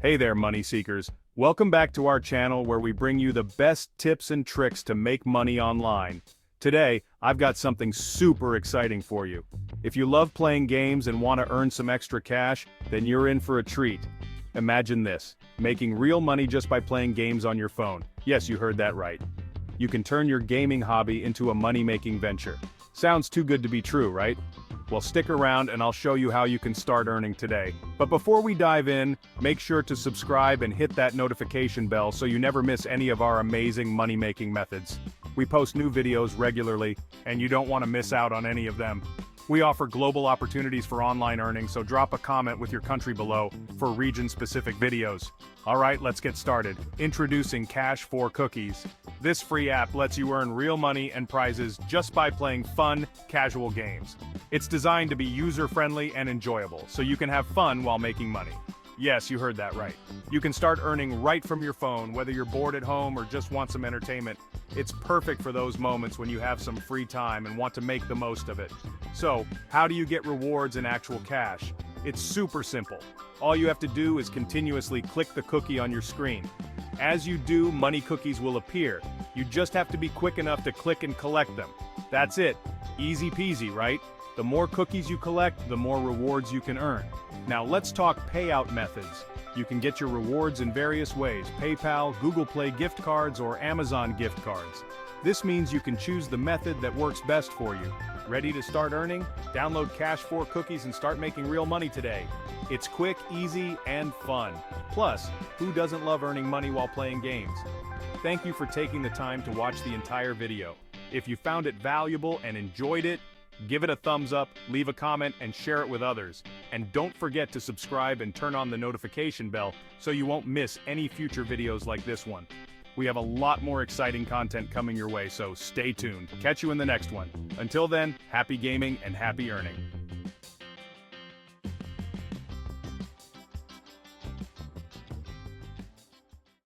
Hey there, money seekers. Welcome back to our channel where we bring you the best tips and tricks to make money online. Today, I've got something super exciting for you. If you love playing games and want to earn some extra cash, then you're in for a treat. Imagine this, making real money just by playing games on your phone. Yes, you heard that right. You can turn your gaming hobby into a money-making venture. Sounds too good to be true, right? Well, stick around and I'll show you how you can start earning today. But before we dive in, make sure to subscribe and hit that notification bell so you never miss any of our amazing money-making methods. We post new videos regularly, and you don't want to miss out on any of them. We offer global opportunities for online earning, so drop a comment with your country below for region-specific videos. Alright, let's get started. Introducing Cash 4 Cookies. This free app lets you earn real money and prizes just by playing fun, casual games. It's designed to be user-friendly and enjoyable, so you can have fun while making money. Yes, you heard that right. You can start earning right from your phone, whether you're bored at home or just want some entertainment. It's perfect for those moments when you have some free time and want to make the most of it. So, how do you get rewards and actual cash? It's super simple. All you have to do is continuously click the cookie on your screen. As you do, money cookies will appear. You just have to be quick enough to click and collect them. That's it. Easy peasy, right? The more cookies you collect, the more rewards you can earn. Now let's talk payout methods. You can get your rewards in various ways: PayPal, Google Play gift cards, or Amazon gift cards. This means you can choose the method that works best for you. Ready to start earning? Download Cash 4 Cookies and start making real money today. It's quick, easy, and fun. Plus, who doesn't love earning money while playing games? Thank you for taking the time to watch the entire video. If you found it valuable and enjoyed it, give it a thumbs up, leave a comment, and share it with others. And don't forget to subscribe and turn on the notification bell so you won't miss any future videos like this one. We have a lot more exciting content coming your way, so stay tuned. Catch you in the next one. Until then, happy gaming and happy earning.